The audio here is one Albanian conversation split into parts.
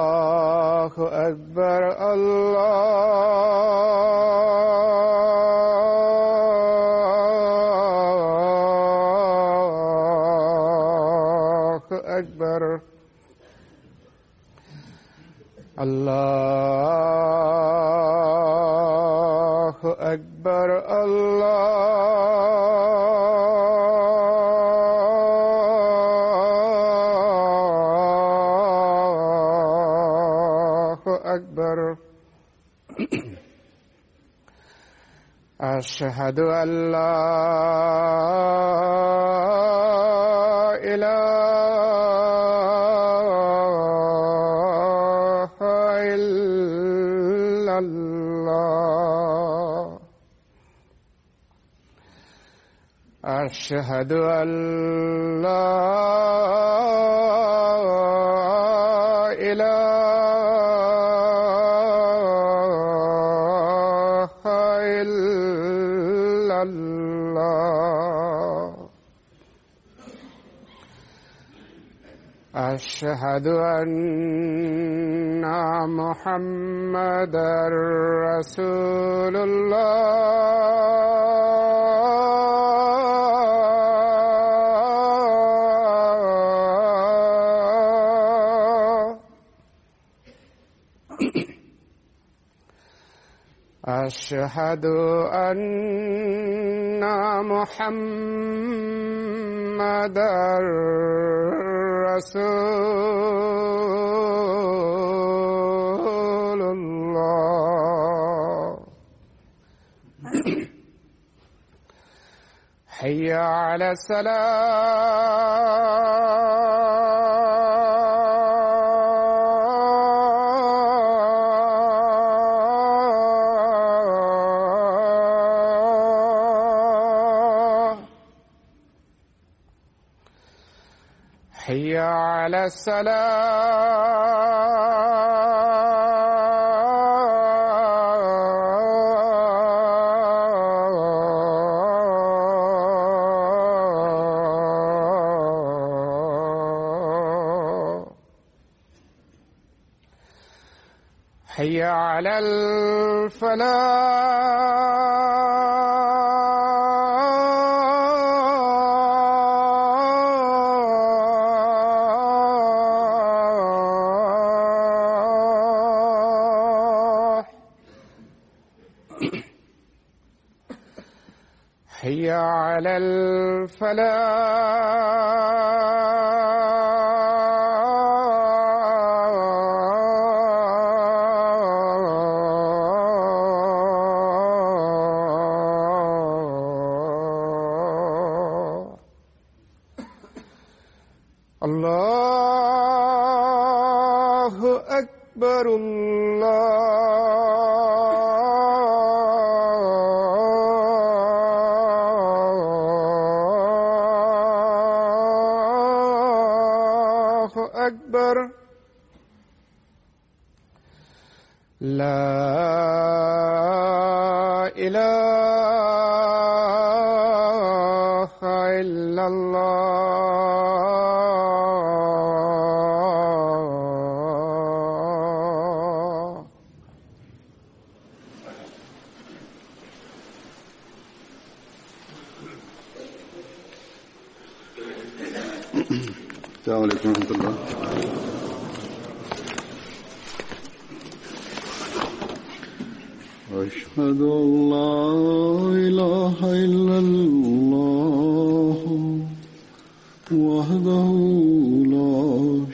الله أكبر الله أكبر الله أكبر الله أكبر أشهد أن لا إله إلا الله أشهد أن لا إله إلا الله أشهد أن محمدًا رسول الله أشهد أن محمدًا رسول الله حي على الصلاة حي على الصلاة حي على الفلاح حي على الفلاح الله أكبر الله أكبر لا إله إلا الله السلام عليكم ورحمة الله. أشهد أن لا إله إلا الله وحده لا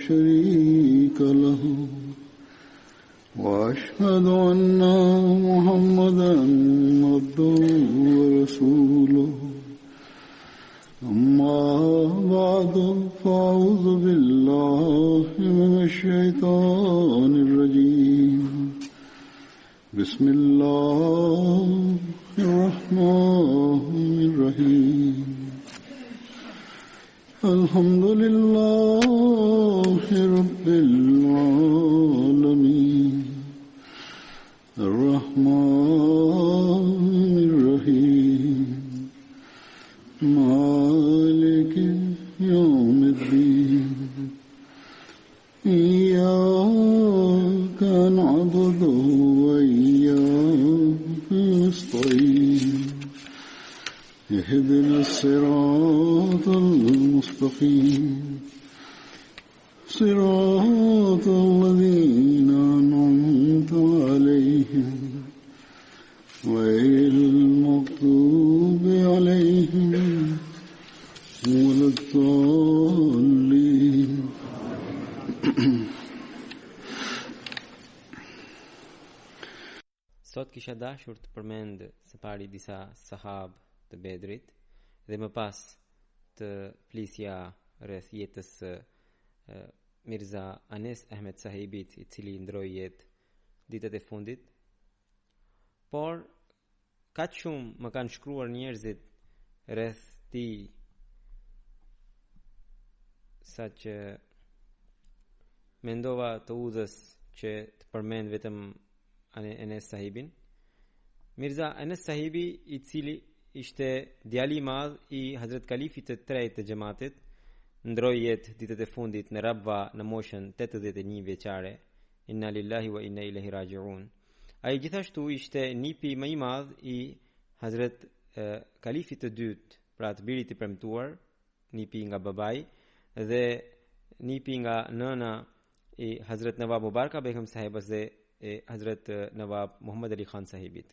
شريك له وأشهد أن محمدًا عبده ورسوله أما بعد فأعوذ بالله من الشيطان الرجيم بسم الله الرحمن الرحيم الحمد لله رب العالمين الرحمن الرحيم مالك يوم الدين الصراط المستقيم صراط الذين أنعمت عليهم غير المغضوب عليهم ولا الضالين. Sot kisha dashur të përmend së pari disa sahab të Bedrit dhe më pas të flisja rreth jetës së Mirza Anes Ahmed Sahibit, i cili ndroi jetë ditët e fundit. Por kaq shumë më kanë shkruar njerëzit rreth tij saqë mendova të udhës që të përmend vetëm Anes Sahibin. Mirza Anes Sahibi, i cili ishte djali i madh i Hazrat Kalifit të tretë të xhamatit, ndroi jetë ditët e fundit në Rabwa në moshën 81 vjeçare. Inna lillahi wa inna ilaihi raji'un. Ai gjithashtu ishte nipi më i madh i Hazrat Kalifit të dytë, pra të birit i premtuar, nipi nga babai dhe nipi nga nëna i Hazrat Nawab Mubaraka Begum Sahibas dhe Hazrat Nawab Muhammad Ali Khan Sahibit.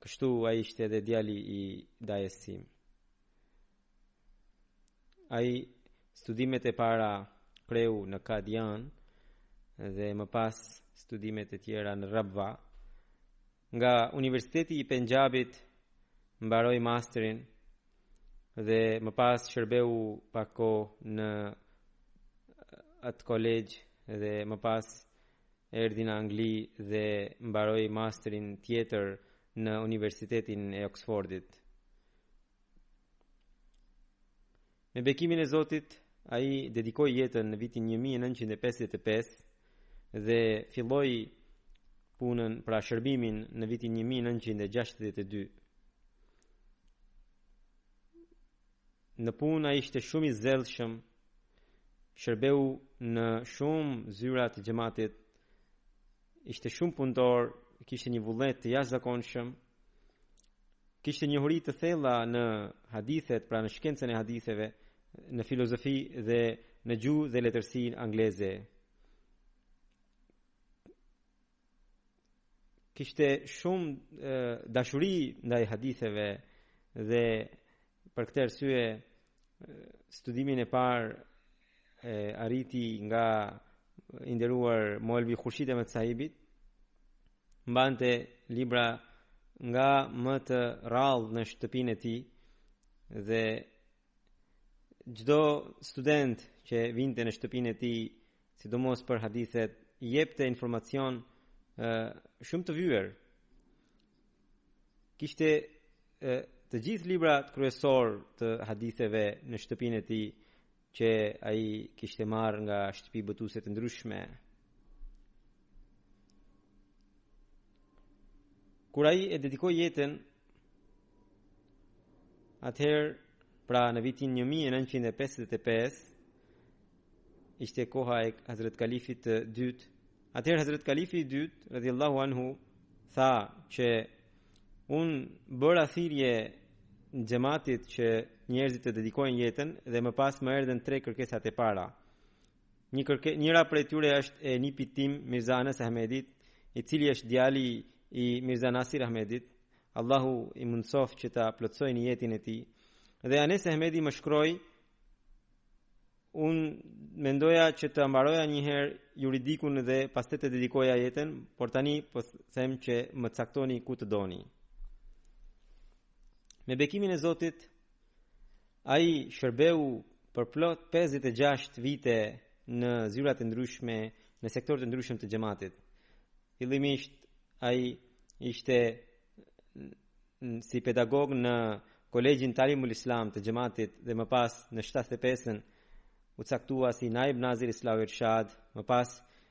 Kështu ai ishte edhe djali i dajes sim. Ai studimet e para kreu në Kadian dhe më pas studimet e tjera në Rabwa. Nga Universiteti i Punjabit mbaroi masterin dhe më pas shërbeu pak kohë në atë kolegj dhe më pas erdhi në Angli dhe mbaroi masterin tjetër në Universitetin e Oxfordit. Me bekimin e Zotit, ai dedikoi jetën në vitin 1955 dhe filloi punën, pra shërbimin, në vitin 1962. Në punë ai ishte shumë i zellshëm, shërbeu në shumë zyra të xhamatit, ishte shumë punëtor, kishte një vullnet të jashtëzakonshëm, kishte njohuri të thella në hadithet, pra në shkencën e haditheve, në filozofi dhe në gjuhë dhe letërsinë angleze. Kishte shumë dashuri ndaj haditheve dhe për këtë arsye studimin e parë arriti nga i nderuar Maulvi Khurshid Ahmed Sahibit. Mbante libra nga më të rrallë në shtëpinë e tij dhe çdo student që vinte në shtëpinë e tij, sidomos për hadithet, i jepte informacion shumë të vyer. Kishte të gjithë librat kryesor të haditheve në shtëpinë e tij që ai kishte marrë nga shtëpi botuese të ndryshme. Kur ai e dedikoi jetën, atëherë, pra në vitin 1955, ishte koha e Hazrat Kalifit të dytë. Atëherë Hazrat Kalifi i dytë, radhiyallahu anhu, tha që unë bëra thirrje në xhamatit që njerëzit të dedikojnë jetën dhe më pas më erdhën 3 kërkesat e para. Njëra prej tyre është e nipit tim Mirza Anes Ahmedit, i cili është djali i Mirza Nasir Ahmedit. Allahu i mundsof që ta plotësojë në jetën e tij. Dhe Anes Ahmedi më shkroi, unë mendoja që të mbaroja një herë juridikun dhe pastaj të dedikoja jetën, por tani po them që më caktoni ku të doni. Me bekimin e Zotit, ai shërbeu për plot 56 vite në zyrat e ndryshme, në sektorët e ndryshëm të xhamatit. Fillimisht ai ishte si pedagog në Kolegjin Talimul Islam të xhamatit dhe më pas në 75-ën u caktua si Naib Nazir Islahu Irshad, më pas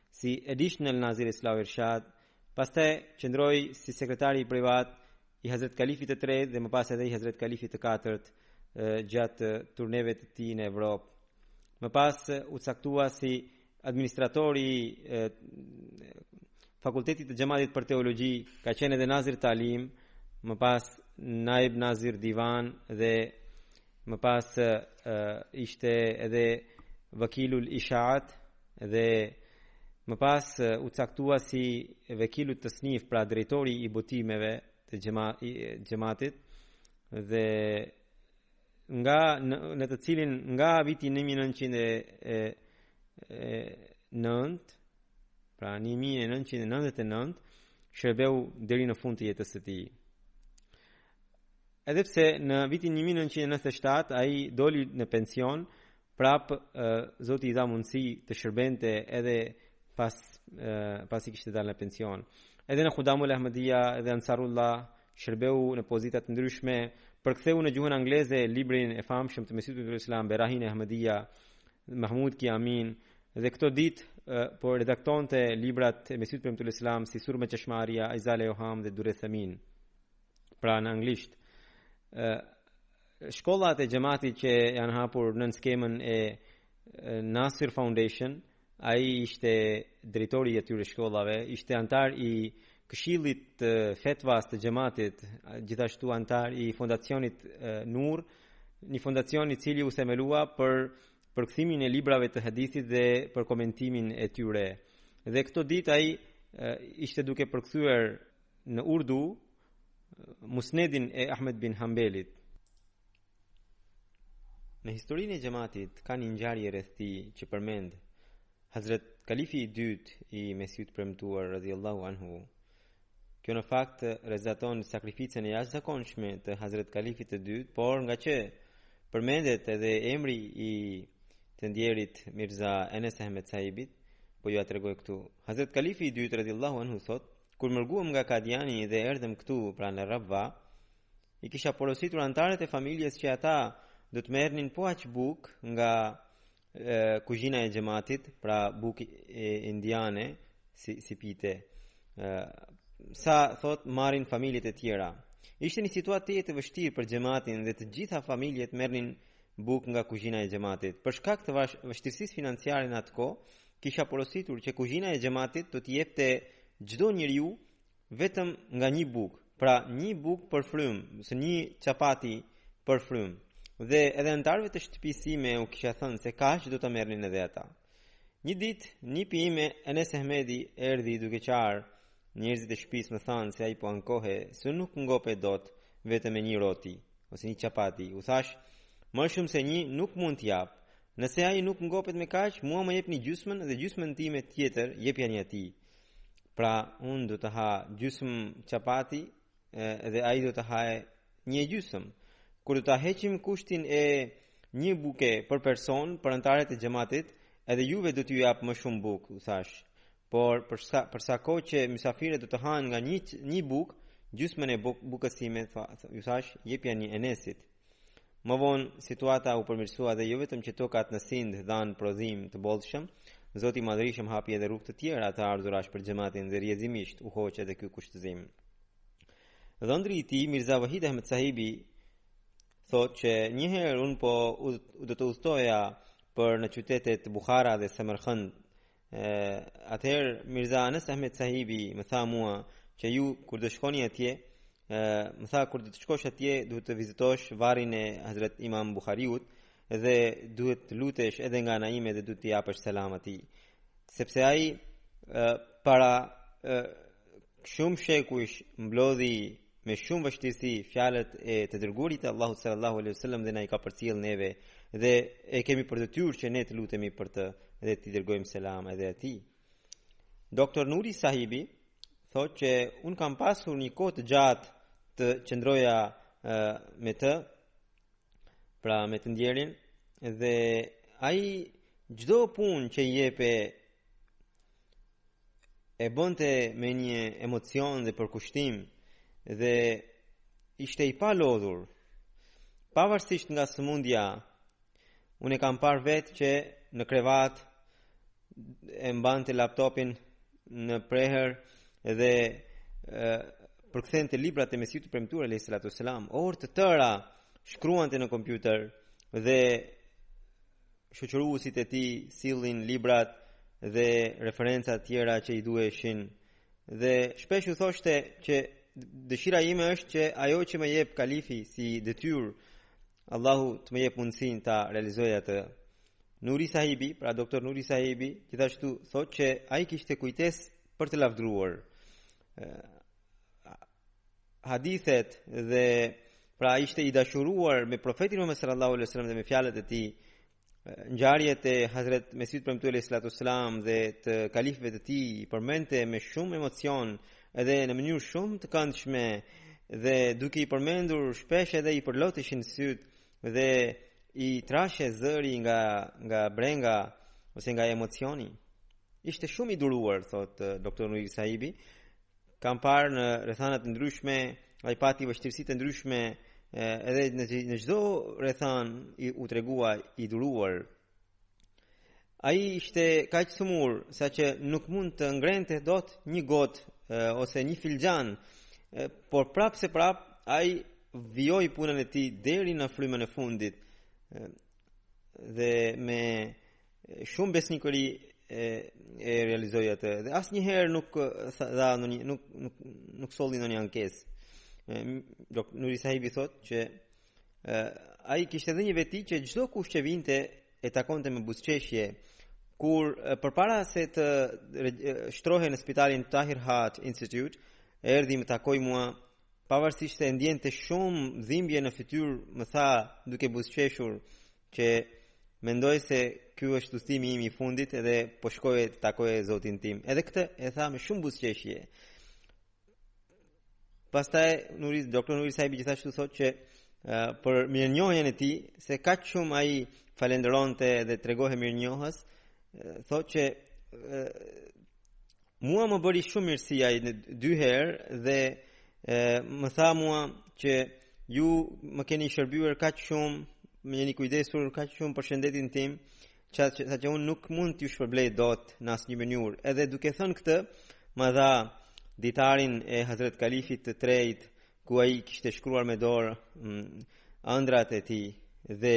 si Additional Nazir Islahu Irshad, pastaj qëndroi si sekretari privat i Hazrat Kalifit të tretë dhe më pas edhe i Hazrat Kalifit të katërt gjatë turneve të tij në Evropë. Më pas u caktua si administratori Fakultetit të Xhamatit për Teologji, ka qenë edhe Nazir Talim, më pas Naib Nazir Divan dhe më pas ishte edhe vakilul ishaat dhe më pas u caktua si vakilu tasnif, pra drejtori i botimeve të xhamatit dhe në të cilin nga viti 1909, pra 1999 shërbeu deri në fund të jetës së tij. Edhe pse në vitin 1997 ai doli në pension, prap Zoti i dha mundësi të shërbente edhe pasi kishte dalë në pension. Edhe në Khudamul Ahmadiyya edhe Ansarullah shërbeu në pozita të ndryshme, përktheu në gjuhën angleze librin e famshëm të Mesihut Premtuar Islam Berahin e Ahmadiyya, Mahmud Kiamin, dhe këto ditë po redaktonte librat e Mesihut Premtuar Islam si Surme Chashmaria, Aizale Oham dhe Dure Thamin, pra në anglisht. Shkollat e xhamatit që janë hapur në skemën e Nasir Foundation, ai ishte drejtori i atyre shkollave, ishte antar i Këshillit të Fetvas të xhamatit, gjithashtu antar i fondacionit Nur, një fondacion i cili u themelua për përkthimin e librave të hadithit dhe për komentimin e tyre. Dhe këto ditë ai ishte duke përkthyer në urdu Musnedin e Ahmed bin Hanbelit. Në historinë e xhamatit ka një ngjarje rreth tij që përmend Hazrat Kalifi i dytë i Mesihut Premtuar radhiyallahu anhu. Kjo në fakt rezaton sakrificën e jashtëzakonshme të Hazrat Kalifit të dytë, por nga që përmendet edhe emri i të ndjerit Mirza Enes Ahmed Sahibit, po ju a tregoj këtu. Hazrat Kalifi i dytë radhiyallahu anhu thot: kur mërguam nga Kadiani dhe erdhëm këtu pra në Rabva, i kisha porositur antarët e familjes që ata do të merrnin po aq bukë nga kuzhina e xhamatit, pra bukë indiane si pite. Sa thot marrin familjet e tjera. Ishte një situatë të vështirë për xhamatin dhe të gjitha familjet merrnin bukë nga kuzhina e xhamatit. Për shkak të vështirësisë financiare në atë kohë, kisha porositur që kuzhina e xhamatit do t'i jepte çdo njeriu vetëm nga një bukë, pra një bukë për frymë, ose një çapati për frymë. Dhe edhe antarëve të shtëpisë time u kisha thënë se kaq do ta merrnin edhe ata. Një ditë, nipi im Enes Ahmedi erdhi duke qarë. Njerëzit e shtëpisë më thanë se ai po ankohe, se nuk ngope dot vetëm me një roti ose një çapati. U thash, më shumë se një nuk mund t'jap. Nëse ai nuk ngopet me kaq, mua më jepni gjysmën dhe gjysmën time tjetër jepja një atij. Pra, unë do të ha gjysmë çapati dhe ai do të haje një gjysmë. Kur do ta heqim kushtin e një buke për person për antarët e xhamatit, edhe juve do t'ju jap më shumë bukë, u thash. Por për sa kohë që mysafirët do të hanë nga një bukë, gjysmën e bukës time, ju thash, jepja një Enesit. Më vonë situata u përmirësua dhe jo vetëm që tokat në Sind dhanë prodhim të bollshëm, Zoti i Madhërisëm hapi edhe rrugë të tjera të ardhurash për xhamatin dhe rrjedhimisht u hoq edhe ky kushtëzim. Dhëndri i tij Mirza Wahid Ahmed Sahibi thotë që një herë unë po do të udhtoja për në qytetet Bukhara dhe Samarkand. Atëherë Mirza Enes Ahmed Sahibi më tha mua që ju kur do shkoni atje, më tha kur do të shkosh atje duhet të vizitosh varrin e Hazrat Imam Bukhariut dhe duhet të lutesh edhe nga ana ime dhe duhet t'i japësh selam atij. Sepse ai para shumë shekuish mblodhi me shumë vështirësi fjalët e të dërguarit të Allahut sallallahu alaihi wasallam dhe na i ka përcjell neve dhe e kemi për detyrë që ne të lutemi për të dhe t'i dërgojmë selam edhe atij. Doktor Nuri Sahibi thotë që un kam pasur një kohë të gjatë të qëndroja me të, pra me të ndjerin, dhe ai çdo punë që i jepe e bënte me një emocion dhe përkushtim dhe ishte i palodhur. Pavarësisht nga sëmundja, unë e kam parë vetë që në krevat e mbante laptopin në preher dhe përkthente librat e Mesihut të Premtuar alayhi salatu wasalam, orë të tëra shkruante në kompjuter dhe shoqëruesit e tij sillnin librat dhe referenca tjera që i duheshin dhe shpesh u thoshte që dëshira ime është që ajo që më jep kalifi si detyrë Allahu të më jep mundësinë ta realizoj atë. Nuri Sahibi, pra doktor Nuri Sahibi, gjithashtu thotë që ai kishte kujtesë për të lavdruar. Hadithet dhe pra ishte i dashuruar me profetin Muhammed sallallahu alaihi wasallam dhe me fjalët e tij. Ngjarjet e Hazrat Mesihut premtuar alayhi salatu wasalam dhe të kalifëve të tij përmendte me shumë emocion edhe në mënyrë shumë të këndshme dhe duke i përmendur shpesh edhe i përloteshin syt dhe i trashe zëri nga brenga ose nga emocioni. Ishte shumë i duruar, thot doktor Nuri Sahibi. Kam parë në rrethana të ndryshme, ai pati vështirësi të ndryshme, edhe në çdo rrethan u tregua i duruar. Ai ishte kaq sëmur saqë nuk mund të ngrente dot një gotë ose një filxhan, por prapse ai vijoi punën e tij deri në frymën e fundit dhe me shumë besnikëri e realizoi atë dhe asnjëherë nuk dha nuk solli ndonjë ankesë. Nuri Sahibi thotë që ai kishte dhënë një veti që çdo kush që vinte e takonte me buzëqeshje, kur përpara se të shtrohej në spitalin Tahir Heart Institute, erdhi më takoi mua, pavarësisht se ndjente shumë dhimbje në fytyrë, më tha duke buzëqeshur që mendoj se ky është udhëtimi im i fundit edhe po shkoj të takoj Zotin tim. Edhe këtë e tha me shumë buzëqeshje. Pastaj doktor Nuri Sahibi gjithashtu thotë që për mirënjohjen e tij, se kaq shumë ai falenderonte dhe tregohej mirënjohës, thotë që mua më bëri shumë mirësi ai në 2 herë dhe më tha mua që ju më keni shërbyer kaq shumë, më jeni kujdesur kaq shumë për shëndetin tim, që unë nuk mund t'ju shpërblej dot në asnjë mënyrë. Edhe duke thënë këtë, më dha ditarin e Hazrat Kalifit të Tretë, ku ai kishte shkruar me dorë ëndrat e tij dhe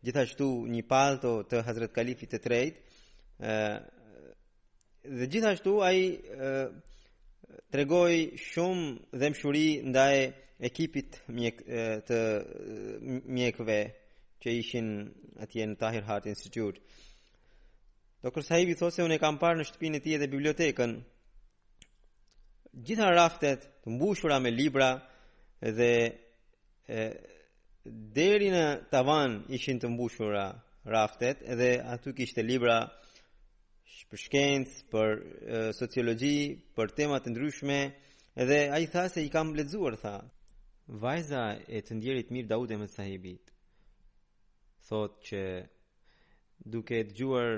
gjithashtu një palto të Hazrat Kalifit të Tretë. Dhe gjithashtu ai tregoi shumë dëmshuri ndaj ekipit të mjekëve që ishin atje në Tahir Heart Institute. Doktor Sahibi thotë se unë e kam parë në shtëpinë e tij dhe bibliotekën, gjitha raftet të mbushura me libra dhe deri në tavan ishin të mbushura raftet, edhe aty kishte libra për shkencë, për sociologji, për tema të ndryshme, edhe ai tha se i kam lexuar, tha. Vajza e të ndjerit mirë Daud Ahmed Sahibit thot që duke dëgjuar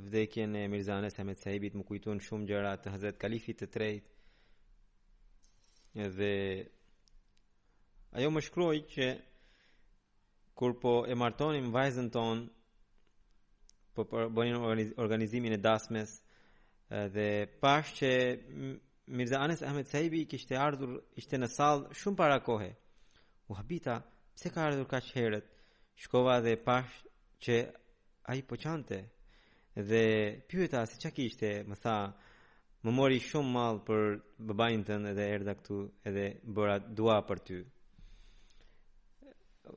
vdekjen e Mirza Anes Ahmed Sahibit më kujtuan shumë gjëra të Hazrat Kalifit të Tretë. Dhe ajo më shkroi që kur po e martonim vajzën ton, po bënin organizimin e dasmes dhe pash që Mirza Anes Ahmed Sahibi kishte ardhur, ishte në sallë shumë para kohe. U habita, pse ka ardhur kaq herët? Shkova dhe pash që ai po qante dhe pyeta se çka kishte, më tha, më mori shumë mall për babain tënd edhe erdha këtu edhe bëra dua për ty.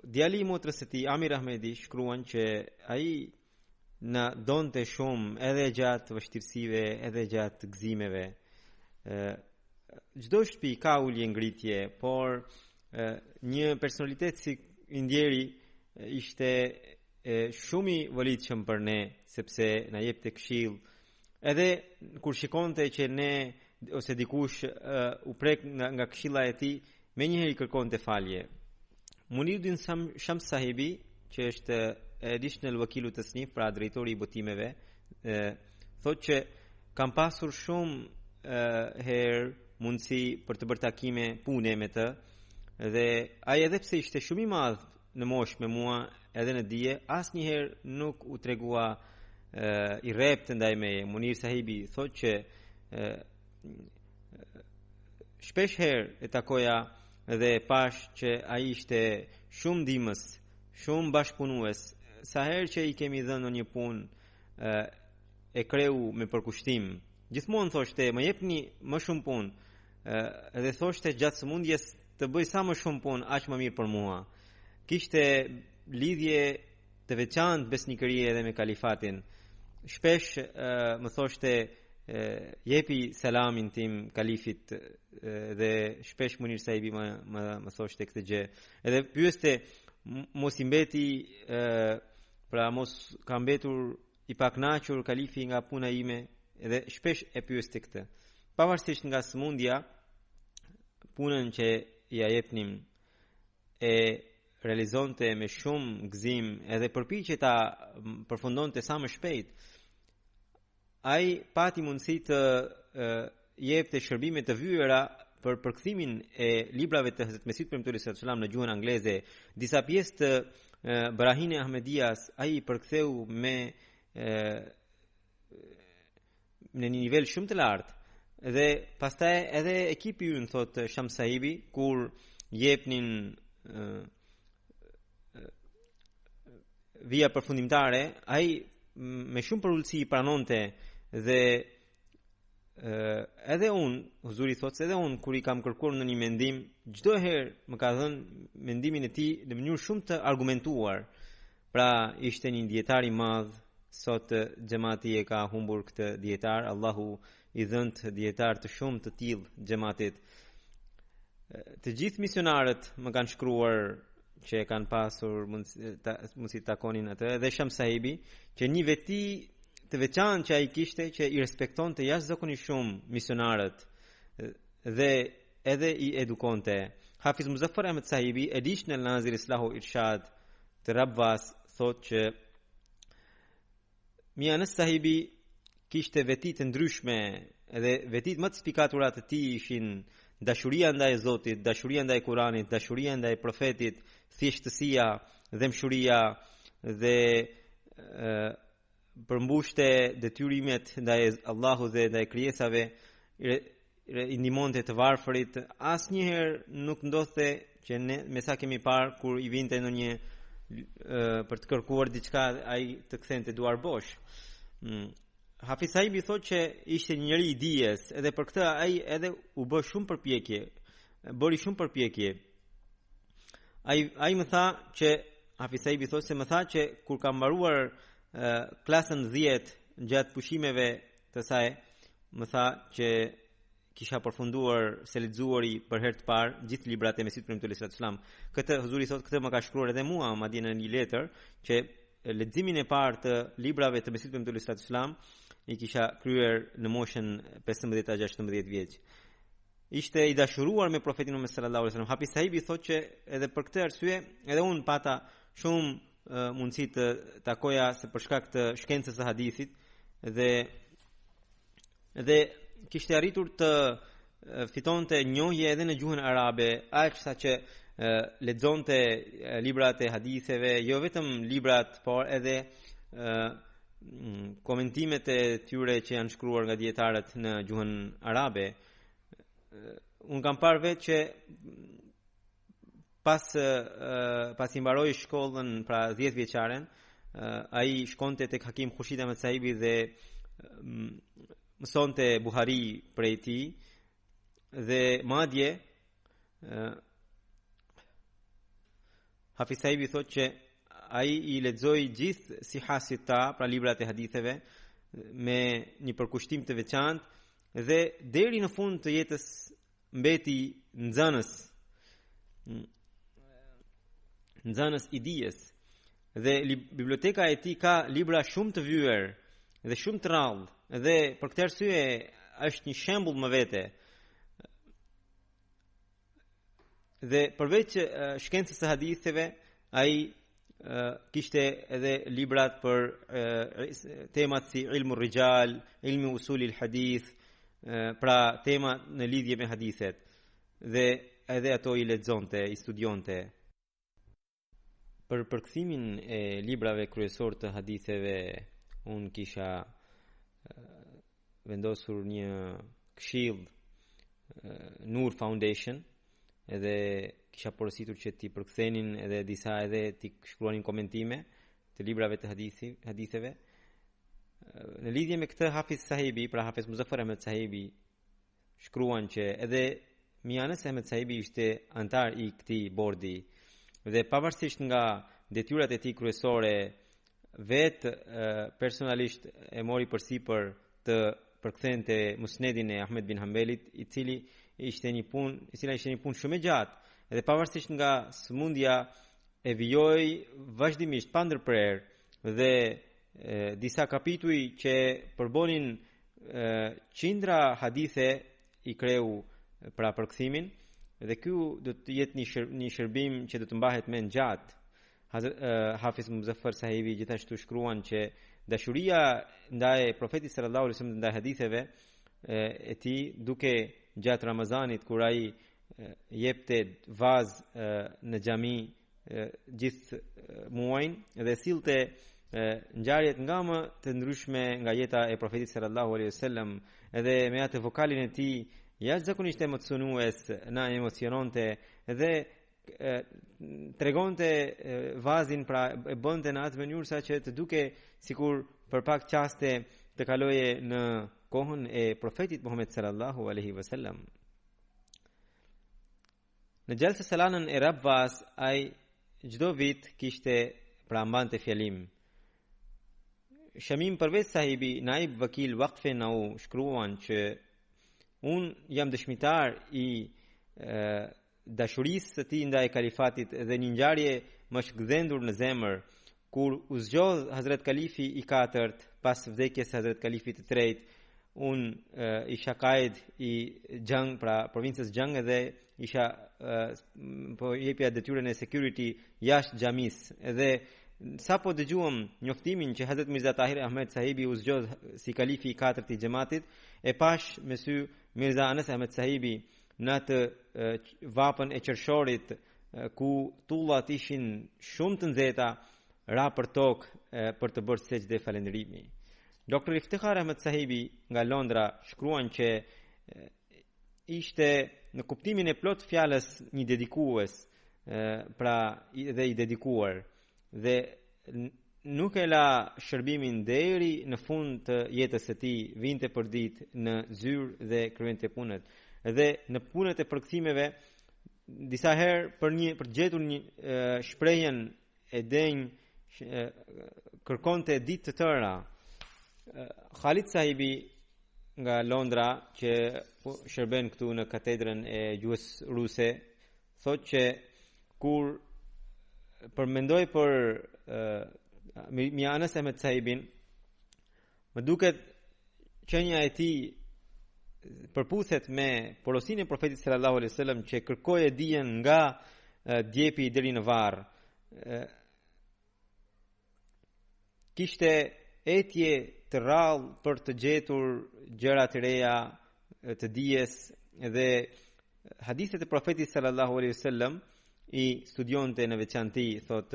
Djali i motrës së tij, Amir Ahmedi, shkruan që ai na donte shumë edhe gjatë vështirësive, edhe gjatë gëzimeve. Çdo shtëpi ka ulje ngritje, por një personalitet si i ndjeri ishte shumë i volitshëm për ne, sepse na jepte këshill. Edhe kur shikonte që ne ose dikush u prek nga këshilla e tij, menjëherë i kërkonte falje. Muniruddin Shams Sahibi, që është additional wakilu tasnif, pra drejtori i botimeve, thotë që kam pasur shumë herë mundësi për të bërë takime pune me të, dhe ai edhe pse ishte shumë i madh në moshë me mua edhe në dije, asnjëherë nuk u tregua i rrept ndaj meje. Munir Sahibi thotë që shpesh herë e takoja dhe pash që ai ishte shumë ndihmës, shumë bashkëpunues. Sa herë që i kemi dhënë një punë e kreu me përkushtim, gjithmonë thoshte më jepni më shumë punë, edhe thoshte gjatë sëmundjes të bëj sa më shumë punë, aq më mirë për mua. kishte lidhje të veçantë besnikërie edhe me kalifatin. Shpesh më thoshte jepi salamin tim kalifit dhe shpesh Munir Sahibi më thoshte këtë gjë. Edhe pyeste mos i mbeti pra mos ka mbetur i paknaqur kalifi nga puna ime, edhe shpesh e pyeste këtë. Pavarësisht nga sëmundja, punën që ja jepnim e realizonte me shumë gëzim edhe përpiqje ta përfundonte sa më shpejt. Ai pati mundësi të jepte shërbime të vyera për përkthimin e librave të Hazrat Mesihut Premtuari sallallahu alaihi wasallam në gjuhën angleze. Disa pjesë të Barahine Ahmedias ai përktheu në një nivel shumë të lartë. Dhe pastaj edhe ekipi ynë, thot Sham Sahibi, kur jepnin via përfundimtare, ai me shumë përullësi pranonte dhe edhe unë, huzuri thot se edhe unë, kur i kam kërkuar në një mendim, çdo herë më ka dhënë mendimin e tij në mënyrë shumë të argumentuar. Pra ishte një dietar i madh, sot xhamati e ka humbur këtë dietar, Allahu i dhënt dietar të shumë të tillë xhamatit. Të gjithë misionarët më kanë shkruar që kanë pasur mundësi të takonin atë, dhe Sham Sahibi, që një veti të veçantë që ai kishte, që i respektonte jashtëzakonisht shumë misionarët dhe edhe i edukonte. Hafiz Muzaffar Ahmed Sahibi, edish në Nazir Islahu Irshad të Rabvas, thot që Mia Anas Sahibi kishte veti të ndryshme, edhe vetit më të spikatura të tij ishin dashuria ndaj Zotit, dashuria ndaj Kuranit, dashuria ndaj profetit, thjeshtësia, dëmshuria dhe përmbushte detyrimet ndaj Allahut dhe ndaj krijesave, i ndihmonte të varfërit. Asnjëherë nuk ndodhte që ne me sa kemi parë kur i vinte ndonjë për të kërkuar diçka, ai të kthente duar bosh. Hafiz Sahibi thotë që ishte një njeri i dijes, edhe për këtë ai edhe u bë shumë përpjekje, bëri shumë përpjekje. Ai më tha që Hafiz Sahibi thotë se më tha që kur ka mbaruar klasën 10 gjatë pushimeve të saj, më tha që kisha përfunduar se lexuari për herë të parë gjithë librat e Mesihut Premtuari sallallahu alaihi wasallam. Këtë huzuri thotë, këtë më ka shkruar edhe mua, madje në një letër, që leximin e parë të librave të Mesihut Premtuari sallallahu alaihi wasallam i kisha kryer në moshën 15-16 vjeç. Ishte i dashuruar me profetin Muhammed sallallahu alaihi wasallam. Hafiz Sahibi thotë që edhe për këtë arsye edhe unë pata shumë mundësi të takoja se për shkak të shkencës së hadithit dhe kishte arritur të fitonte njohje edhe në gjuhën arabe, aq sa që lexonte librat e haditheve, jo vetëm librat, por edhe komentimet e tyre që janë shkruar nga dietarët në gjuhën arabe. Unë kam parë vetë që pas i mbaroi shkollën, pra 10 vjeçaren, ai shkonte tek Hakim Khushid Ahmed Sahibi dhe mësonte Buhari prej tij, dhe madje Hafiz Sahibi thotë që ai i lexoi gjithë sihasita, pra librat e haditheve, me një përkushtim të veçantë dhe deri në fund të jetës mbeti nxënës i dijes. Dhe biblioteka e tij ka libra shumë të vyer dhe shumë të rrallë, dhe për këtë arsye është një shembull më vete. Dhe përveç shkencës së haditheve, ai kishte edhe librat për temat si ilmu rijal, ilmi usuli hadith, pra tema në lidhje me hadithet, dhe edhe ato i lexonte, i studionte. Për përkthimin e librave kryesor të haditheve, unë kisha vendosur një këshill, Nur Foundation, edhe kisha porositur që ti përkthenin edhe disa edhe ti shkruanin komentime të librave të haditheve. Në lidhje me këtë, Hafiz Sahibi, pra Hafiz Muzaffar Ahmed Sahibi, shkruan që edhe Mia Anas Ahmed Sahibi ishte antar i këtij bordi dhe pavarësisht nga detyrat e tij kryesore, vetë personalisht e mori përsipër të përkthente Musnedin e Ahmed bin Hanbelit, i cila ishte një punë shumë e gjatë, dhe pavarësisht nga sëmundja e vijoi vazhdimisht pa ndërprerje, dhe disa kapituj që përbonin qindra hadithe i kreu pra përkthimin, dhe ky do të jetë një shërbim që do të mbahet më gjatë. Hafiz Muzaffar Sahibi gjithashtu shkruan që dashuria ndaj profetit sallallahu alaihi wasallam, ndaj haditheve e tij, duke gjatë Ramazanit kur ai jepte vaz në xhami gjithë muajin dhe sillte ngjarjet nga më të ndryshme nga jeta e profetit sallallahu alaihi wasallam, edhe me atë vokalin e tij jashtëzakonisht emocionues, na emociononte dhe tregonte vazin, pra e bënte në atë mënyrë sa që të duke sikur për pak qaste të kaloje në kohën e profetit Muhammed sallallahu alaihi wasallam. Në gjelsa salanën e Rabvas, ai çdo vit kishte pra mbante fjalim. Shamim Parvez Sahibi, naib vakil Waqfe Nau, shkruan që unë jam dëshmitar i dashurisë së tij ndaj kalifatit dhe një ngjarje më shkëdhendur në zemër, kur u zgjodh Hazrat Kalifi i 4 pas vdekjes së Hazrat Kalifit të 3. Unë isha qaid i Gjang, pra provincës Gjang, dhe isha po jepja detyrën e security jashtë xhamis, edhe sa po dëgjuam njoftimin që Hazrat Mirza Tahir Ahmed Sahibi u zgjodh si kalifi i 4 i xhamatit, e pash me sy Mirza Anas Ahmed Sahibi në atë vapën e qershorit ku tullat ishin shumë të nxehta, ra për tokë për të bërë sejdë falënderimi. Dr. Iftikhar Ahmed Sahibi nga Londra shkruan që ishte në kuptimin e plot fjalës një dedikues, pra dhe i dedikuar, dhe nuk e la shërbimin deri në fund të jetës së tij, vinte për ditë në zyrë dhe kryente punët. Dhe në punët e përkthimeve disa herë për gjetur një shprehjen e denj kërkonte ditë të tëra. Khalid Sahibi nga Londra, që shërben këtu në katedrën e gjuhës ruse, thotë që kur përmendoj për Mirza Anas Ahmed Sahibin, më duket qenia e tij përputhet me porosinë e profetit sallallahu alaihi wasallam që kërkoi dijen nga djepi deri në varr. Kishte etje të rrallë për të gjetur gjëra të reja të dijes, dhe hadithet e profetit sallallahu alaihi wasallam i studionte në veçanti, thot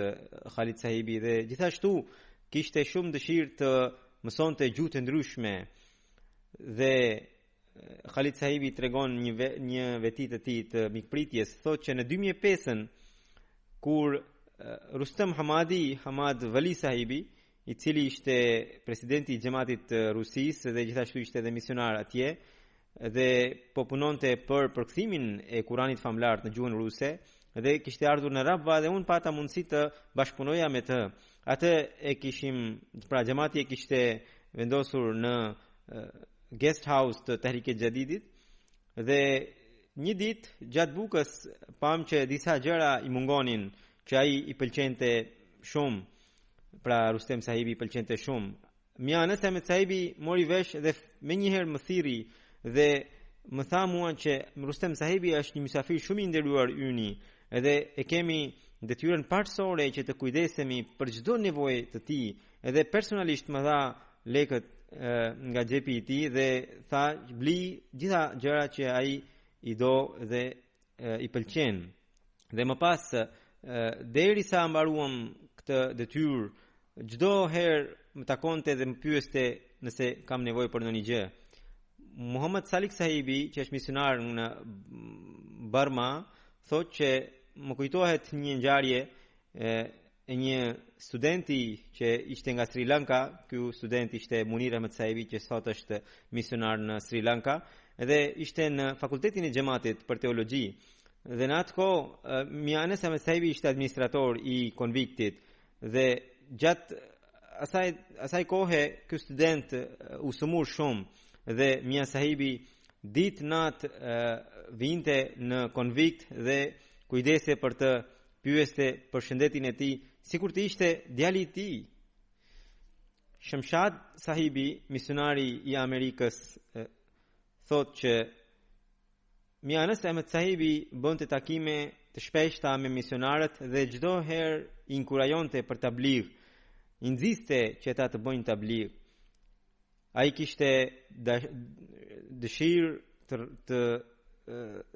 Khalid Sahibi, dhe gjithashtu kishte shumë dëshirë të mësonte gjuhë të ndryshme. Dhe Khalid Sahibi tregon një veti të tij të mikpritjes, thot që në 2005 kur Rustam Hamad Vali Sahibi, i cili ishte presidenti i xhamatit të Rusisë dhe gjithashtu ishte edhe misionar atje, dhe po punonte për përkthimin e Kuranit famlar në gjuhën ruse, dhe kishte ardhur në Rabva dhe unë pata mundësi të bashkëpunoja me të. Atë e kishim, pra xhamati e kishte vendosur në guest house të Tahrik-e Jadidit, dhe një ditë gjatë bukës pam që disa gjëra i mungonin që ai i pëlqente shumë, pra Rustem Sahibi i pëlqente shumë. Mirza Anas Ahmed Sahibi mori vesh dhe me njëherë më thiri dhe më tha mua që Rustem Sahibi është një mysafir shumë i nderuar yni, edhe e kemi detyrën parësore që të kujdesemi për çdo nevojë të tij, edhe personalisht më dha lekët nga xhepi i tij dhe tha bli gjitha gjërat që ai i do dhe i pëlqen. Dhe më pas derisa mbaruam këtë detyrë, çdo herë më takonte dhe më pyeste nëse kam nevojë për ndonjë gjë. Muhammad Salik Sahibi, që është misionar në Burma, thotë që më kujtohet një ngjarje e një studenti që ishte nga Sri Lanka. Ky student ishte Munir Ahmed Sahibi, që sot është misionar në Sri Lanka, dhe ishte në fakultetin e xhamatit për teologji, Dhe në atë kohë, Mia Anas Ahmed Sahibi ishte administrator I konviktit dhe gjatë asaj kohe ky student u sëmur shumë dhe Mia Sahibi ditë natë vinte në konvikt dhe kujdese për të pyeste për shëndetin e tij, sikur të ishte djali I tij. Shamshad Sahibi, misionari I Amerikës, thot që Mia Anas Ahmed Sahibi bënte takime të shpeshta me misionarët dhe çdo herë I inkurajonte për tabligh, I nxiste që ata të bëjnë tabligh. Ai kishte dëshirë të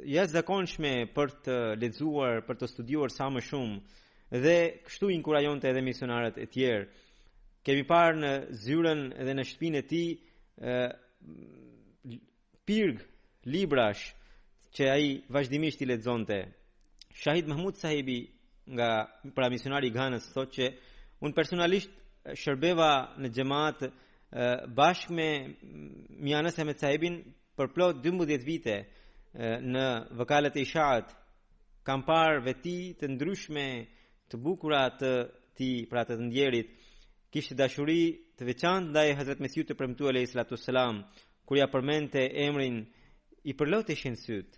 jashtëzakonshme për të lexuar, për të studiuar sa më shumë dhe kështu inkurajonte edhe misionarët e tjerë. Kemi parë në zyrën dhe në shtëpinë e tij pirg librash që ai vazhdimisht I lexonte. Shahid Mahmud Sahibi nga pra misionari I Ghanës thotë që unë personalisht shërbeva në xhamat bashkë me Mia Anas Ahmed Sahibin për plot 12 vite në vakalet e Ishaat. Kam parë veti të ndryshme të bukura të tij, pra të ndjerit. Kishte dashuri të veçantë ndaj Hazrat Mesiut të premtuar alayhi salatu wassalam, kur ja përmendte emrin I përloteshin syt.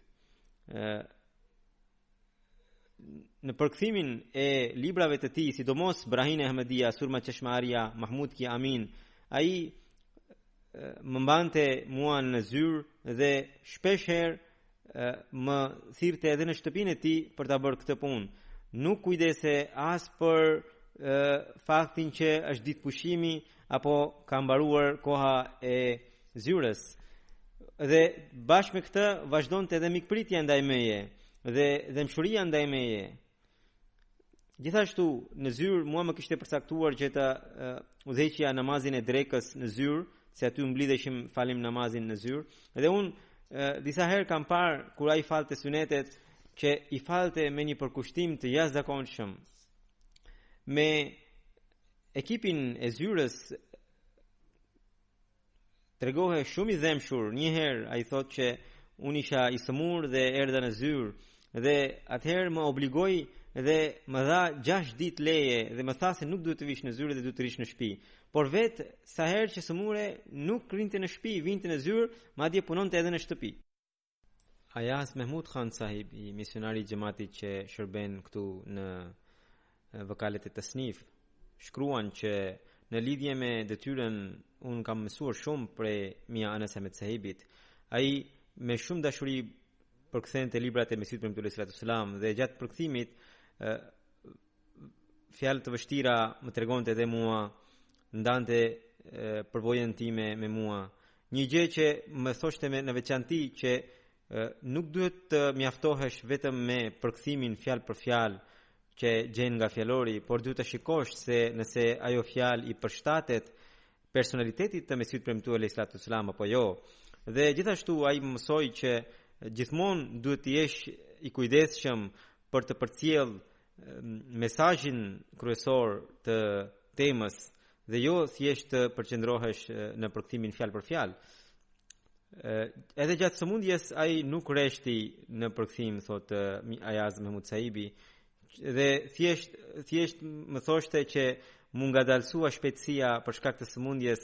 Në përkthimin e librave të tij, sidomos Brahine Ahmedia, Surma Chashmaria, Mahmud Ki Amin, ai më mbante mua në zyrë dhe shpesh herë më thirrte edhe në shtëpinë e tij për ta bërë këtë punë. Nuk kujdese as për faktin që është ditë pushimi apo ka mbaruar koha e zyrës. Dhe bashkë me këtë vazhdonte edhe mikpritja ndaj meje dhe dëmshuria ndaj meje. Gjithashtu në zyrë mua më kishte përcaktuar që të udhëheqja namazin e drekës në zyrë, se aty mblidheshim falim namazin në zyrë. Dhe unë disa herë kam parë kur ai falte sunetet që I falte me një përkushtim të jashtëzakonshëm. Me ekipin e zyrës tregohe shumë I dhemshur. Një herë ai thotë që unë isha I sëmur dhe erdha në zyrë dhe atëherë më obligoi dhe më dha 6 ditë leje dhe më tha se nuk duhet të vish në zyrë dhe duhet të rish në shtëpi. Por vetë sa herë që sëmure nuk rinte në shtëpi, vinte në zyrë, madje punonte edhe në shtëpi. Ayaz Mahmud Khan Sahib, I misionari I xhamatit që shërben këtu në vakalet e tasnif, shkruan që në lidhje me detyrën unë kam mësuar shumë prej Mia Anas Ahmed Sahibit. Ai me shumë dashuri përkthente librat e Mesihut premtuar sallallahu alaihi wasallam dhe gjatë përkthimit fjalë të vështira më tregonte edhe mua, ndante përvojën time me mua. Një gjë që më thoshte në veçanti që nuk duhet të mjaftohesh vetëm me përkthimin fjalë për fjalë që gjen nga fjalori, por duhet të shikosh se nëse ajo fjalë I përshtatet personalitetit të Mesihut premtuar sallallahu alaihi wasallam apo jo. Dhe gjithashtu ai më mësoi që gjithmonë duhet të jesh I kujdesshëm për të përcjell mesazhin kryesor të temës dhe jo thjesht të përqendrohesh në përkthimin fjalë për fjalë. Edhe gjatë sëmundjes ai nuk rreshti në përkthim, thot Ayaz Mahmud Sahibi, dhe thjesht më thoshte që mu ngadalsua shpejtësia për shkak të sëmundjes,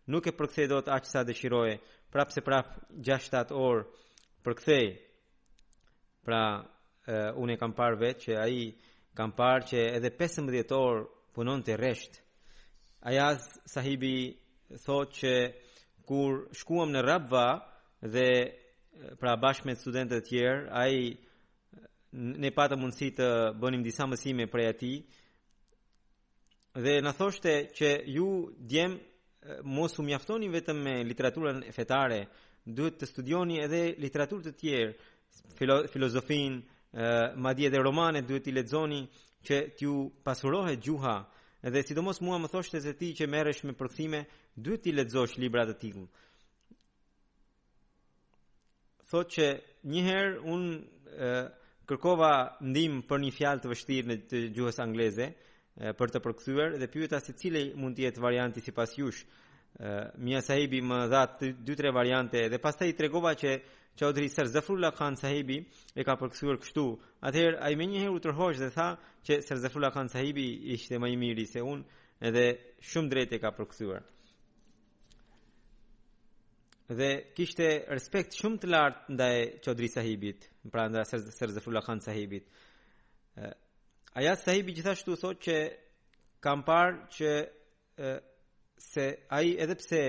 nuk e përkthej dot aq sa dëshiroje, prapse 6-7 orë përkthej. Pra unë e kam parë vetë që ai kam parë që edhe 15 orë punonte rresht. Ayaz Sahibi thot që kur shkuam në Rabva dhe pra bashkë me studentët e tjerë, ai ne patëm mundësi të bënim disa mësime prej atij dhe na thoshte që ju djem mos u mjaftoni vetëm me literaturën fetare, duhet të studioni edhe literaturë të tjerë, filozofin, madje edhe romanet duhet I lexoni që t'ju pasurohet gjuha. Edhe sidomos mua më thoshte se ti që merresh me përkthime, duhet I lexosh libra të tillë. Thotë që një herë unë kërkova ndihmë për një fjalë të vështirë në të gjuhës angleze për të përkthyer dhe pyeta se cili mund të jetë varianti sipas jush. Mia Sahibi më dha 2-3 variante dhe pastaj I tregova që Chaudhry Sir Zafrullah Khan sahibi e ka përkthuar kështu. Atëherë ai menjëherë u tërhoq dhe tha që Sir Zafrullah Khan sahibi ishte më i miri se unë, edhe shumë drejt e ka përkthuar. Dhe kishte respekt shumë të lartë ndaj Chaudhry sahibit, pra ndaj Sir Zafrullah Khan sahibit. Ayat sahibi gjithashtu thotë që kam parë që se ai edhe pse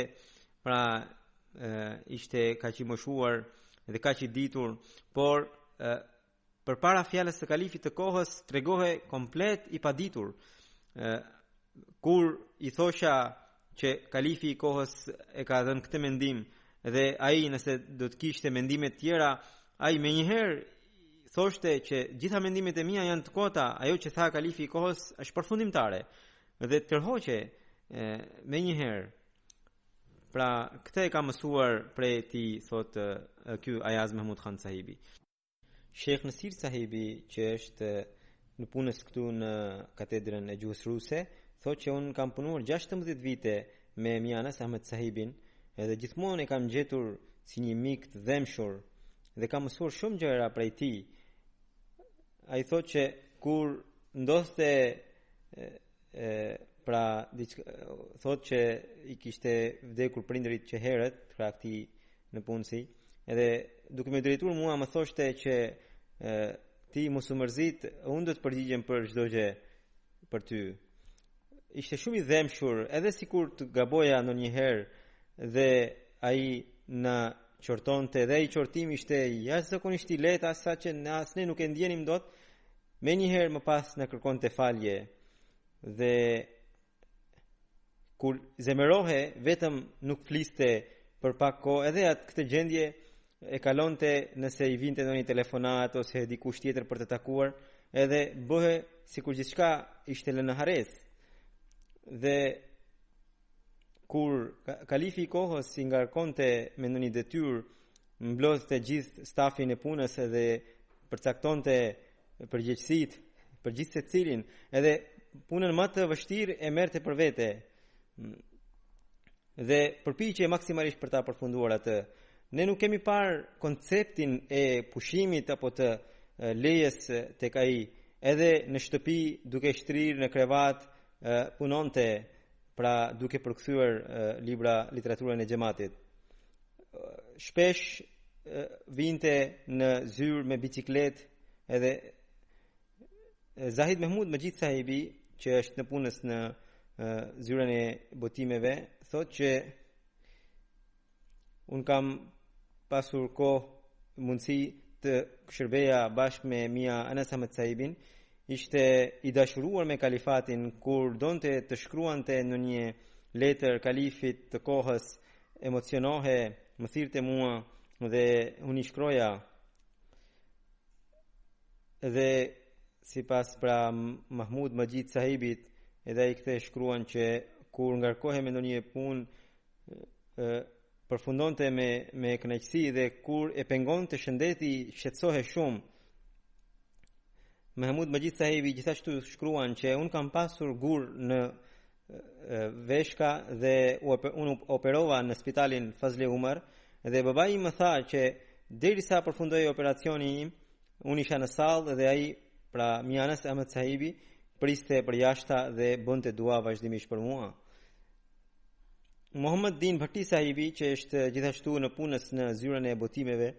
pra ishte kaq i moshuar dhe kaq i ditur, por përpara fjalës së kalifit të kohës tregohej komplet i paditur. Kur i thosha që kalifi i kohës e ka dhënë këtë mendim dhe ai nëse do të kishte mendime të tjera, ai menjëherë thoshte që gjitha mendimet e mia janë të kota, ajo që tha kalifi i kohës është përfundimtare dhe tërhoqe menjëherë. Pra këtë e ka mësuar prej ti, thot ky Ayaz Mahmud Khan sahibi. Sheikh Nasir sahibi, që është në punës këtu në katedrën e gjuhës ruse, thot që unë kam punuar 16 vite me Mianas Ahmed sahibin, edhe gjithmonë e kam gjetur si një mik të dhemshur dhe kam mësuar shumë gjëra prej tij. Ai thot që kur ndodhte pra thot që i kishte vdekur prindërit që herët, pra këtij në punësi, edhe duke më drejtuar mua më thoshte që ti mos u mërzit, unë do të përgjigjem për çdo gjë për ty. Ishte shumë i dhemshur, edhe sikur të gaboja ndonjëherë dhe ai na qortonte, dhe ai qortimi ishte jashtëzakonisht i lehtë, asa që ne nuk e ndjenim dot. Menjëherë më pas na kërkonte falje dhe kur zemërohe vetëm nuk fliste për pak kohë, edhe atë këtë gjendje e kalonte nëse i vinte ndonjë telefonat ose dikush tjetër për të takuar, edhe bëhe sikur gjithçka ishte lënë hares. Dhe kur kalifi i kohës i ngarkonte me ndonjë detyrë, mblodhte gjithë stafin e punës edhe përcaktonte përgjegjësitë për gjithë secilin, edhe punën më të vështirë e merrte për vete dhe përpiqej maksimalisht për ta përfunduar atë. Ne nuk kemi parë konceptin e pushimit apo të lejes tek ai, edhe në shtëpi duke shtrirë në krevat punonte, pra duke përkthyer libra literaturën e xhamatit. Shpesh vinte në zyrë me bicikletë, edhe Zahid Mahmud Majid sahibi, që është në punës në zyrën e botimeve, thot që unë kam pasur kohë mundësi të shërbeja bashkë me Mia Anas Ahmed sahibin. Ishte i dashuruar me kalifatin, kur donte të shkruante në një letër kalifit të kohës, emocionohe, më thirrte mua dhe unë i shkroja. Dhe sipas pra Mahmud Majid sahibit, edhe ai këtë shkruan që kur ngarkohej me ndonjë punë përfundonte me kënaqësi, dhe kur e pengonte shëndeti shqetësohej shumë. Mahmud Majid sahibi gjithashtu shkruan që unë kam pasur gur në veshka dhe unë operova në spitalin Fazli Umar, dhe babai im më tha që derisa përfundoi operacioni im, unë isha në sallë dhe ai, pra Mianas Ahmed sahibi, priste për jashta dhe bënte dua vazhdimisht për mua. Muhammad Din Bhatti sahibi, që është gjithashtu në punës në zyrën e botimeve,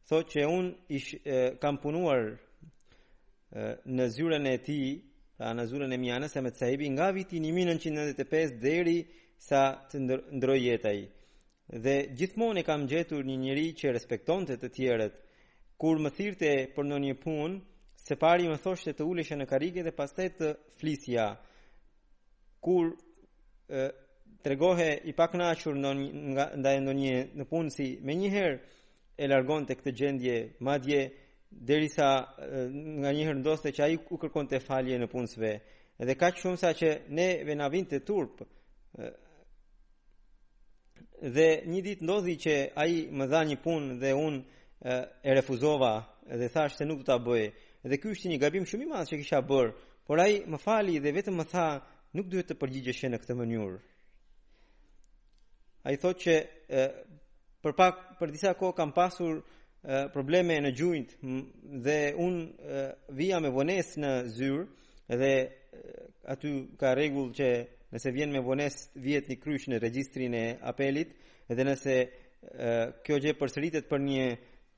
thotë që unë kam punuar në zyrën e tij, pra në zyrën e Mianas Ahmed sahibi, nga viti 1995 deri sa të ndroi jeta ai. Dhe gjithmonë e kam gjetur një njeri që respektonte të tjerët. Kur më thirrte për ndonjë punë, së pari më thoshte të ulesha në karrige dhe pastaj të flisja. Kur tregohe i pakënaqur ndaj ndonjë në punësi, menjëherë e largonte këtë gjendje, madje derisa nganjëherë ndodhte që ai u kërkonte falje në punësve. Edhe kaq shumë sa që neve na vinte turp. Dhe një ditë ndodhi që ai më dha një punë dhe unë e refuzova dhe thash se nuk do ta bëj. Dhe ky ishte një gabim shumë i madh që kisha bërë, por ai më fali dhe vetëm më tha, nuk duhet të përgjigjesh në këtë mënyrë. Ai thotë që për disa kohë kam pasur probleme në gjujt dhe un vija me vonesë në zyrë dhe aty ka rregull që nëse vjen me vonesë vihet një kryq në regjistrin e apelit dhe nëse kjo gjë përsëritet për një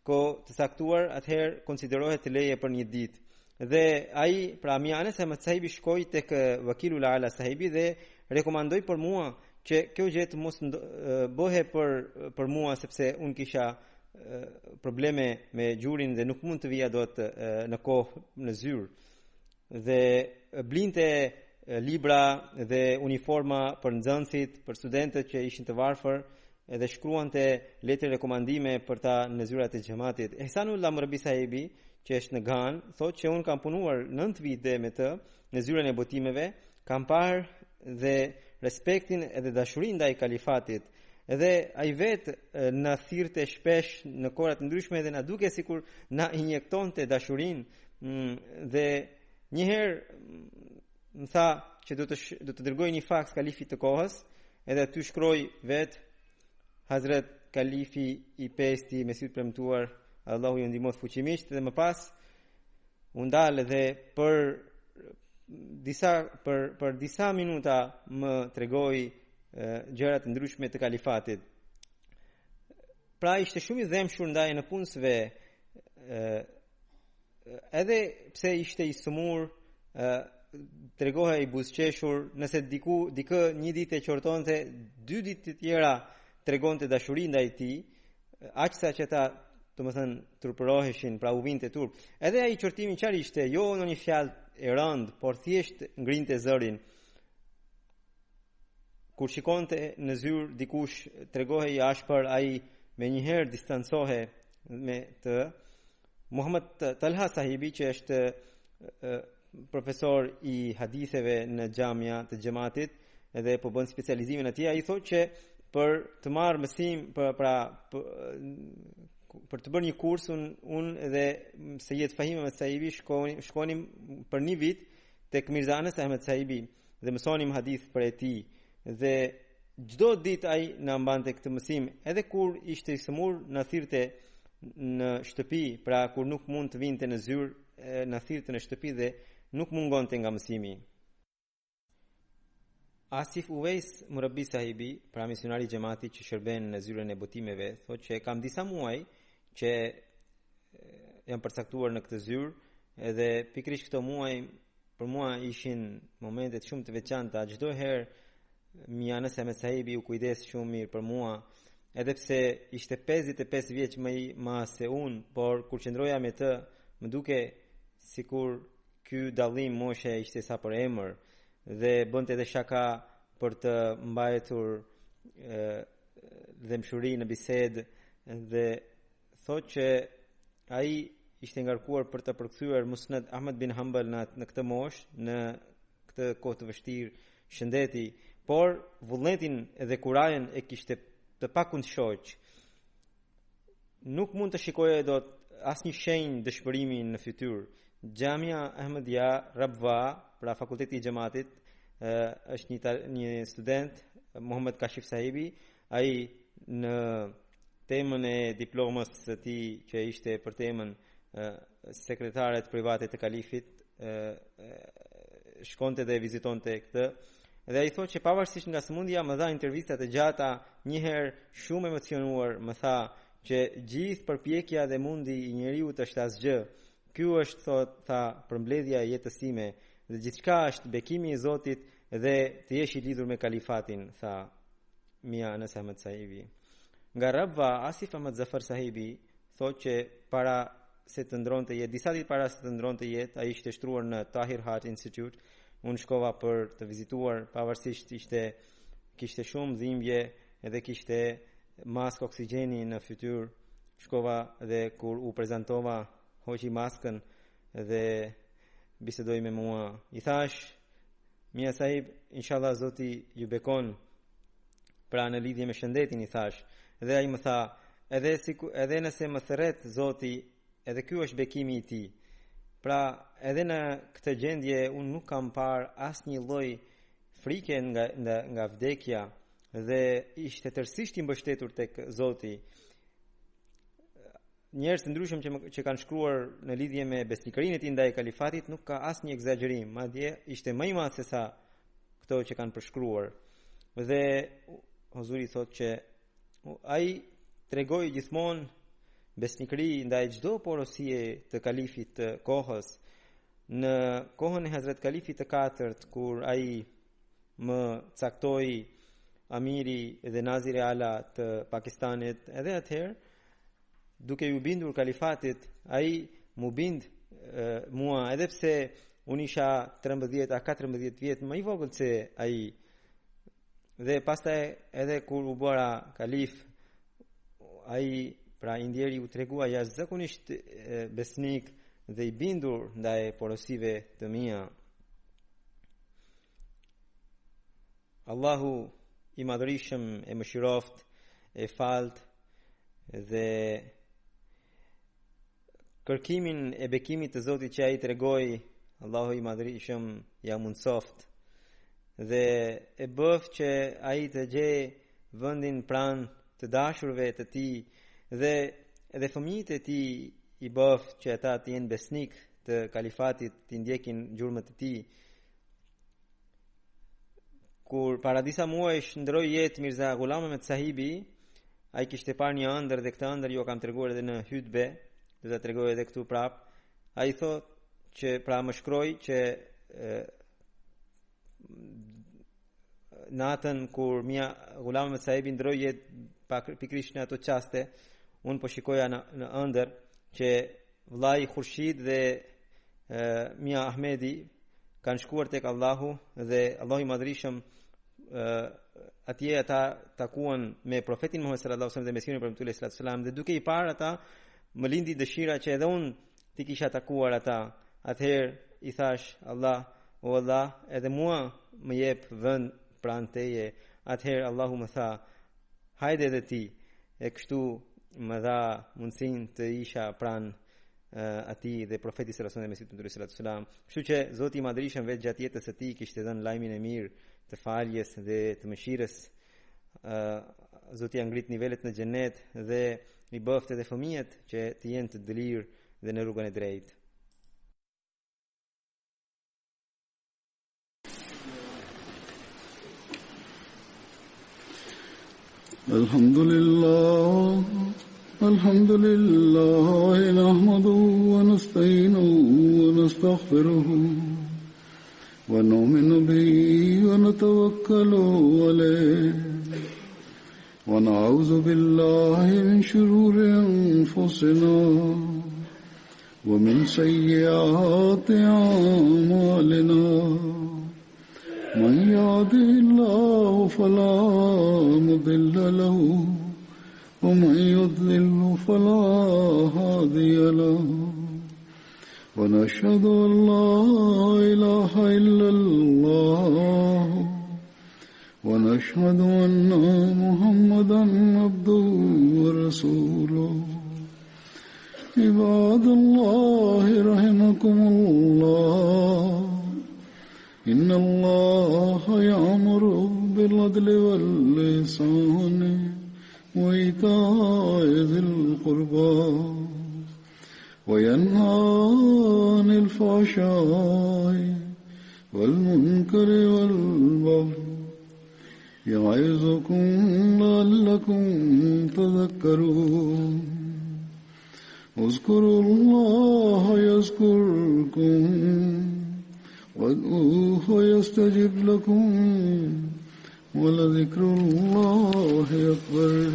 kohë të saktuar, atëherë konsiderohet të leje për një ditë. Dhe ai, pra Mia Anas Ahmed Sahibi shkoi tek Vakilul Ala Sahibi dhe rekomandoi për mua që kjo gjë të mos bëhe për mua sepse un kisha probleme me gjurin dhe nuk mund të vija dot në kohë në zyrë. Dhe blinte libra dhe uniforma për nxënësit, për studentët që ishin të varfër edhe shkruante letër rekomandime për ta në zyrat e xhamatit. Ehsanullah Murabi Sahibi, që është në Gan, thotë që un kam punuar 9 vite me të në zyrën e botimeve, kam parë dhe respektin edhe dashurinë ndaj kalifatit. Edhe ai vet na thirrte shpesh në kohra të ndryshme dhe na duke sikur na injektonte dashurinë dhe një herë më tha që do të dërgoj një faks kalifit të kohës, edhe aty shkroi vet Hazret Kalifi i pesti me sy të premtuar, Allahu ju ndihmoft fuqimisht, dhe më pas u ndal dhe për disa minuta më tregoi gjëra të ndryshme të kalifatit. Pra ishte shumë i dhëmshur ndaj nëpunësve, edhe pse ishte i sëmur, tregohej i buzëqeshur, nëse dikë një ditë e qortonte, 2 ditë të tjera tregonte dashuri ndaj tij, aqsa që ta, domethënë, turpëroheshin, pra u vinte turp. Edhe ai qortimi çfarë ishte? Jo në një fjalë e rënd, por thjesht ngrinte zërin. Kur shikonte në zyrë dikush tregohej i ashpër, ai menjëherë distancohej me të. Muhammad Talha Sahibi, që është profesor i haditheve në xhamia të xhamatit edhe po bën specializimin atij, ai thotë që për të marrë mësim për të bërë një kurs unë edhe Sejed Fahim Ahmed Sahibi shkonim për një vit tek Mirza Anas Ahmed Sahibi dhe mësonim hadith për e tij dhe çdo ditë ai na mbante këtë mësim, edhe kur ishte i sëmur na thirrte në shtëpi, pra kur nuk mund të vinte në zyrë, na thirrte në shtëpi dhe nuk mungonte nga mësimi. Asif Uwais Murabi Sahibi, pra misionari i xhamatit që shërben në zyrën e botimeve, thotë që kam disa muaj që jam përcaktuar në këtë zyrë, edhe pikërisht këto muaj për mua ishin momente shumë të veçanta. Çdo herë Mia Anas Ahmed Sahibi u kujdes shumë mirë për mua, edhe pse ishte 55 vjeç më se unë, por kur qëndroja me të, më duke sikur ky dallim moshe ishte sa për emër, dhe bënte edhe shaka për të mbajtur dëmshuri në bisedë, dhe thotë që ai ishte ngarkuar për të përkthyer Musnad Ahmad bin Hanbal në këtë moshë, në këtë kohë të vështirë shëndeti, por vullnetin dhe kurajen e kishte të pakund shoq. Nuk mund të shikoje dot asnjë shenjë dëshpërimi në fytyrë. Xhamia Ahmadiyya Rabwa, pra fakulteti i xhamatit, është një student, Muhammad Kashif Sahibi, ai në temën e diplomës së tij që ishte për temën sekretaret private të kalifit, shkonte dhe vizitonte këtë. Dhe ai thotë që pavarësisht nga sëmundja më dha intervista të gjata, një herë shumë emocionuar më tha që gjithë përpjekja dhe mundi i njeriu është asgjë. Ky është, thotë, përmbledhja e jetës time dhe gjithçka është bekimi i Zotit dhe të jesh i lidhur me kalifatin, tha Mia Anas Ahmed Sahibi. Nga Rabwa, Asif Ahmed Zafar Sahibi thotë që disa ditë para se të ndronte jetë, ai ishte shtruar në Tahir Heart Institute. Unë shkova për të vizituar, pavarësisht kishte shumë dhimbje edhe kishte maskë oksigjeni në fytyrë. Shkova dhe kur u prezantova, hoqi maskën dhe bisedoi me mua. I thash, Mia Sahib, inshallah Zoti ju bekon, pra në lidhje me shëndetin, i thash. Dhe ai më tha, edhe nëse më thret Zoti, edhe ky është bekimi i tij. Pra, edhe në këtë gjendje unë nuk kam parë asnjë lloj frike nga vdekja dhe ishte tërësisht i mbështetur tek Zoti. njerëz të ndryshëm që kanë shkruar në lidhje me besnikërinë e tij ndaj kalifatit nuk ka asnjë egzagerim, madje ishte më i madh se sa këto që kanë përshkruar. Dhe Huzuri thotë që ai tregoi gjithmonë besnikëri ndaj çdo porosie të kalifit të kohës. Në kohën e Hazrat Kalifit të katërt, kur ai më caktoi amiri dhe naziri ala të Pakistanit, edhe atëherë duke ju bindur kalifatit, ai mu bind mua, edhe pse unë isha 13 a 14 vjet më i vogël se ai. Dhe pastaj edhe kur u bëra kalif, ai pra i ndjeri u tregua jashtëzakonisht besnik dhe i bindur ndaj porosive të mia. Allahu i madhërisëm e mëshiroft, e falt dhe kërkimin e bekimit të Zotit që ai tregoi, Allahu i madhërisëm ja mundsoft dhe e bëf që ai të gjej vendin pranë të dashurve të tij dhe edhe fëmijët e tij i bëf që ata të jenë besnik të kalifatit, të ndjekin gjurmët e tij. Kur para disa muajsh ndroi jetë Mirza Ghulam Ahmed Sahibi, ai kishte parë një ëndër dhe këtë ëndër ju kam treguar edhe në hutbe, do ta tregoj edhe këtu prap. Ai thotë që pra më shkroi që natën kur Mia Ghulam Ahmed Sahibi ndroi jetë pikërisht në ato çaste, unë po shikoja në ëndër që vllai Khurshid dhe Mia Ahmedi kanë shkuar tek Allahu dhe Allahu i madhërisëm atje ata takuan me profetin Muhammed sallallahu alaihi wasallam dhe Mesihun premtues sallallahu alaihi wasallam, dhe duke i parë ata më lindi dëshira që edhe unë ti kisha takuar ata. Atëherë i thash, Allah, o Allah, edhe mua më jep vend pranë teje. Atëherë Allahu më tha, hajde edhe ti, e kështu më dha mundësinë të isha pranë atij dhe profetit sallallahu alaihi wasallam. Kështu që Zoti i madhërisëm vetë gjatë jetës së tij kishte dhënë lajmin e mirë të faljes dhe të mëshirës. Zoti ia ngrit nivelet në xhenet dhe i bëft edhe fëmijët që të jenë të dëlirë dhe në rrugën e drejtë. Alhamdulillah, alhamdulillah, nahmaduhu wa nasta'inuhu wa nastaghfiruhu wa nu'minu bihi wa natawakkalu alayhi wa na'udhu billahi min shururi anfusina wa min sayyiati a'malina. من يهده الله فلا مضل له ومن يضلل فلا هادي له ونشهد أن لا إله إلا الله ونشهد أن محمدا عبده ورسوله. عباد الله رحمكم الله، إن الله يأمر بالعدل والإحسان وإيتاء ذي القربى وينهى عن الفحشاء والمنكر والبغي يعظكم لعلكم تذكرون. اذكروا الله يذكركم وادعوه يستجب لكم ولذكر الله أكبر.